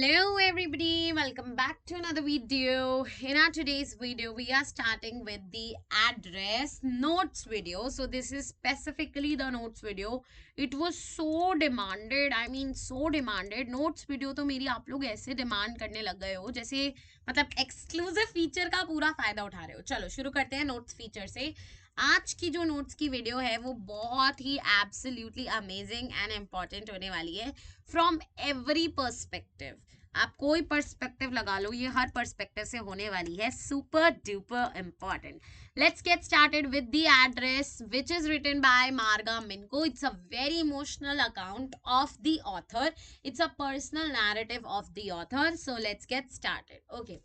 Hello everybody, welcome back to another video. In our today's video we are starting with the address notes video. So this is specifically the notes video. It was so demanded, I mean so demanded. Notes video तो मेरी आप लोग ऐसे demand करने लग गए हो जैसे मतलब एक्सक्लूसिव फीचर का पूरा फायदा उठा रहे हो. चलो शुरू करते हैं नोट्स फीचर से. आज की जो नोट्स की वीडियो है वो बहुत ही एब्सोल्युटली अमेजिंग एंड इम्पॉर्टेंट होने वाली है फ्रॉम एवरी पर्सपेक्टिव. आप कोई पर्सपेक्टिव लगा लो, ये हर पर्सपेक्टिव से होने वाली है. Super duper important. Let's get started with the address which is written by Marga Minco. It's a very emotional account of the author. It's a personal narrative of the author. So let's get started. Okay,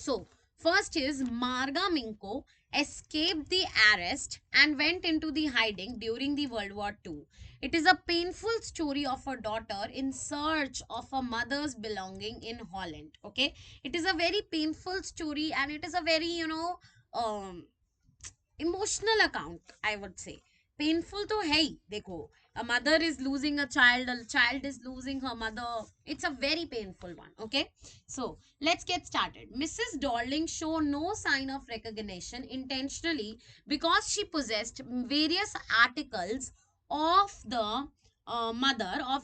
so first is Marga Minco escaped the arrest and went into the hiding during the World War II. It is a painful story of a daughter in search of a mother's belonging in Holland. Okay, it is a very painful story and it is a very um, emotional account, I would say. Painful तो है ही. देखो, a mother is losing a child is losing her mother. It's a very painful one. Okay, so let's get started. Mrs. Darling showed no sign of recognition intentionally because she possessed various articles of the mother of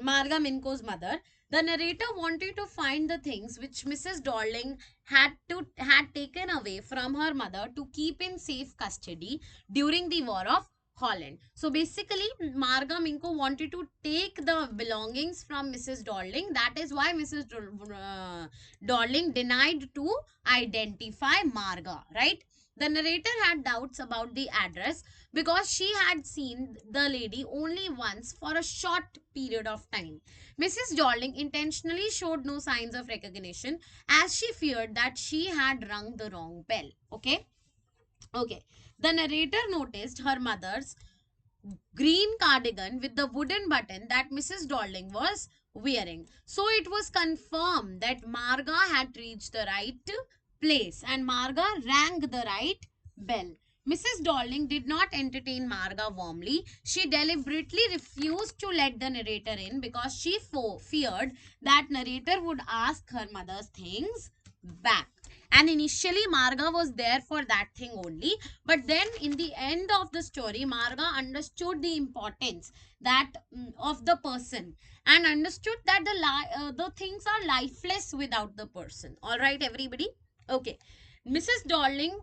Marga Minko's mother. The narrator wanted to find the things which Mrs. Darling had taken away from her mother to keep in safe custody during the War of Holland. So basically, Marga Minko wanted to take the belongings from Mrs. Darling. That is why Mrs. Darling denied to identify Marga, right? The narrator had doubts about the address because she had seen the lady only once for a short period of time. Mrs. Darling intentionally showed no signs of recognition as she feared that she had rung the wrong bell. Okay? Okay. The narrator noticed her mother's green cardigan with the wooden button that Mrs. Darling was wearing. So it was confirmed that Marga had reached the right place and Marga rang the right bell. Mrs. Darling did not entertain Marga warmly. She deliberately refused to let the narrator in because she feared that narrator would ask her mother's things back. And initially Marga was there for that thing only, but then in the end of the story Marga understood the importance that of the person and understood that the things are lifeless without the person. All right everybody. Okay, Mrs. Darling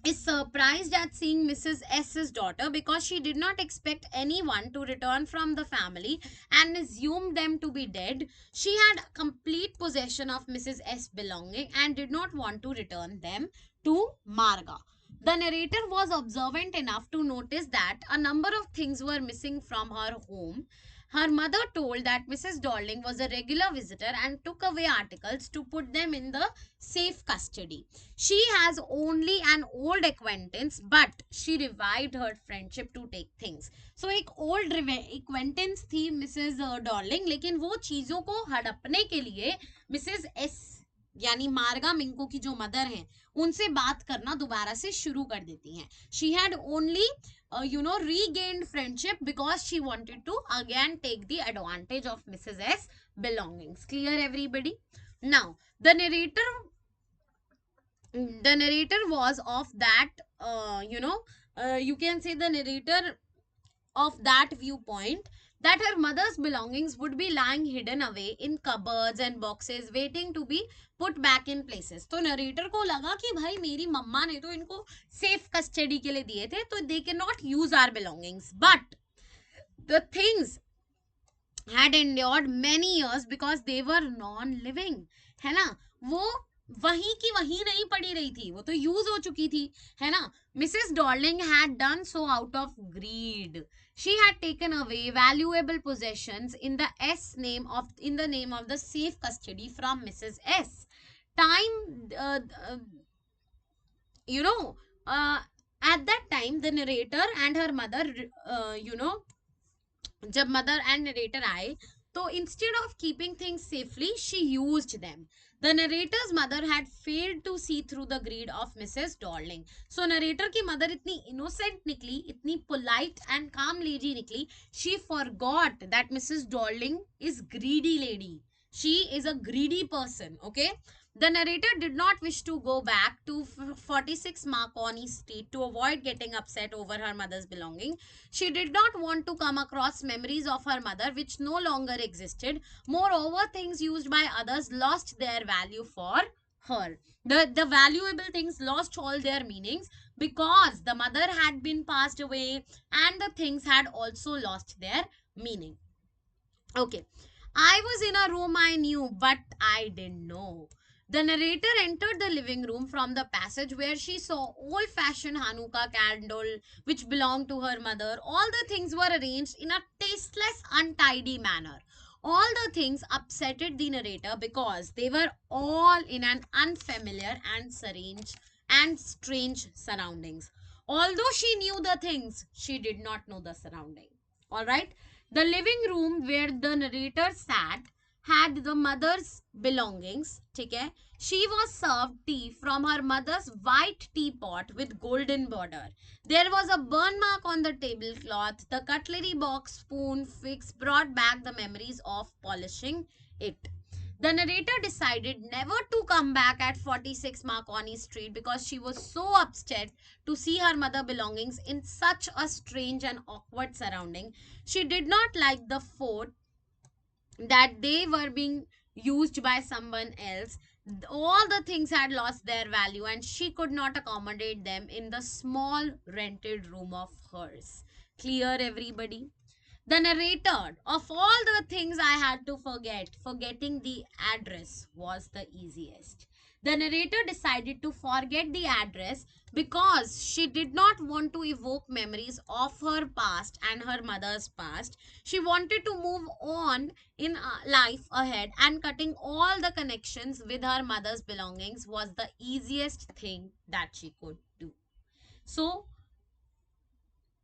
is surprised at seeing Mrs. S's daughter because she did not expect anyone to return from the family and assumed them to be dead. She had complete possession of Mrs. S belonging and did not want to return them to Marga. The narrator was observant enough to notice that a number of things were missing from her home. Her mother told that Mrs. Darling was a regular visitor and took away articles to put them in the safe custody. She has only an old acquaintance, but she revived her friendship to take things. So एक old acquaintance थी Mrs. Darling, लेकिन वो चीजों को हड़पने के लिए Mrs. S यानी मार्गा मिंको की जो मदर हैं उनसे बात करना दोबारा से शुरू कर देती हैं. She had only regained friendship because she wanted to again take the advantage of Mrs. S belongings. Clear everybody? Now the narrator was of that you can say the narrator of that viewpoint that her mother's belongings would be lying hidden away in cupboards and boxes waiting to be put back in places. तो narrator को लगा कि भाई मेरी मम्मा ने तो इनको safe custody के लिए दिए थे तो they cannot use our belongings, but the things had endured many years because they were non-living. है ना, वो वहीं की वहीं नहीं पड़ी रही थी, वो तो यूज हो चुकी थी, है ना. Mrs. Darling had done so out of greed. She had taken away valuable possessions in the name of the safe custody from Mrs. S. Time, you know, at that time, the narrator and her mother, जब mother and narrator आए So instead of keeping things safely, she used them. The narrator's mother had failed to see through the greed of Mrs. Darling. So narrator की mother इतनी innocent निकली, इतनी polite and calm lady निकली, she forgot that Mrs. Darling is greedy lady. She is a greedy person, okay? The narrator did not wish to go back to 46 Marconi Street to avoid getting upset over her mother's belonging. She did not want to come across memories of her mother which no longer existed. Moreover, things used by others lost their value for her. The valuable things lost all their meanings because the mother had been passed away and the things had also lost their meaning. Okay. I was in a room I knew, but I didn't know. The narrator entered the living room from the passage where she saw old-fashioned Hanukkah candle which belonged to her mother. All the things were arranged in a tasteless, untidy manner. All the things upsetted the narrator because they were all in an unfamiliar and strange surroundings. Although she knew the things, she did not know the surrounding. All right. The living room where the narrator sat had the mother's belongings. Okay? She was served tea from her mother's white teapot with golden border. There was a burn mark on the tablecloth. The cutlery box, spoon, fix brought back the memories of polishing it. The narrator decided never to come back at 46 Marconi Street because she was so upset to see her mother belongings in such a strange and awkward surrounding. She did not like the fort that they were being used by someone else. All the things had lost their value and she could not accommodate them in the small rented room of hers. Clear, everybody? The narrator, of all the things I had to forget, forgetting the address was the easiest. The narrator decided to forget the address because she did not want to evoke memories of her past and her mother's past. She wanted to move on in life ahead, and cutting all the connections with her mother's belongings was the easiest thing that she could do. So,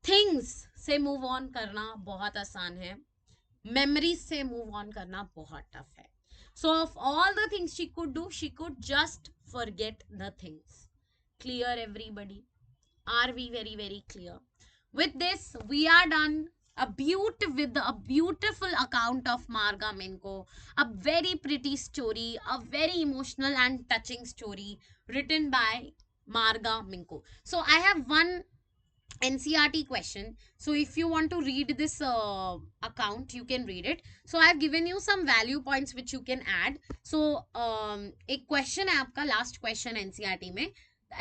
things से move on करना बहुत आसान है, memories से move on करना बहुत tough है. सो of all the things she could do, she could just forget the things. Clear, everybody? Are we very clear? With this, we are done with a beautiful account of Marga Minco, a very pretty story, a very emotional and touching story written by Marga Minco. So I have one NCRT question. So if you want to read this account, you can read it. So I have given you some value points which you can add. So एक question है आपका, last question NCRT में.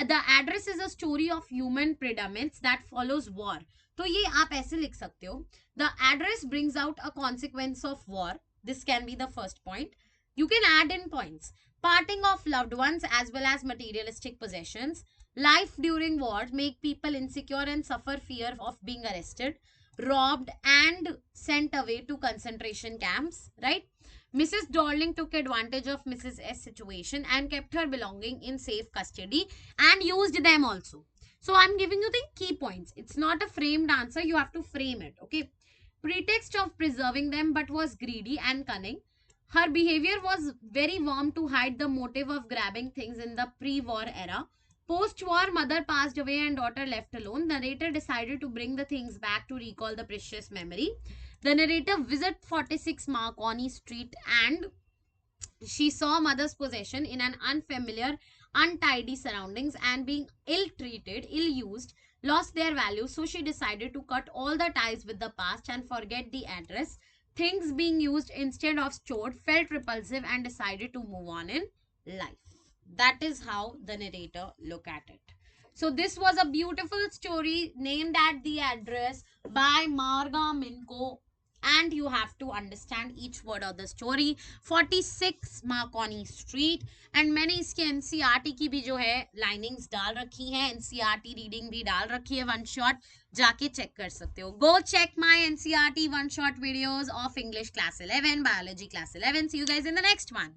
The address is a story of human predominance that follows war. तो ये आप ऐसे लिख सकते हो. The address brings out a consequence of war. This can be the first point. You can add in points. Parting of loved ones as well as materialistic possessions. Life during wars make people insecure and suffer fear of being arrested, robbed and sent away to concentration camps, right? Mrs. Darling took advantage of Mrs. S situation and kept her belonging in safe custody and used them also. So I'm giving you the key points. It's not a framed answer. You have to frame it, okay? Pretext of preserving them but was greedy and cunning. Her behavior was very warm to hide the motive of grabbing things in the pre-war era. Post-war, mother passed away and daughter left alone. Narrator decided to bring the things back to recall the precious memory. The narrator visited 46 Marconi Street and she saw mother's possession in an unfamiliar, untidy surroundings and being ill-treated, ill-used, lost their value. So she decided to cut all the ties with the past and forget the address. Things being used instead of stored felt repulsive and decided to move on in life. That is how the narrator look at it. So this was a beautiful story named at the address by Marga Minco, and you have to understand each word of the story. 46 Marconi Street and मैंने इसके NCRT की भी जो है linings डाल रखी हैं, NCRT reading भी डाल रखी है, वन शॉट जाके चेक कर सकते हो. Go check my NCRT one shot videos of English class 11, biology class 11. See you guys in the next one.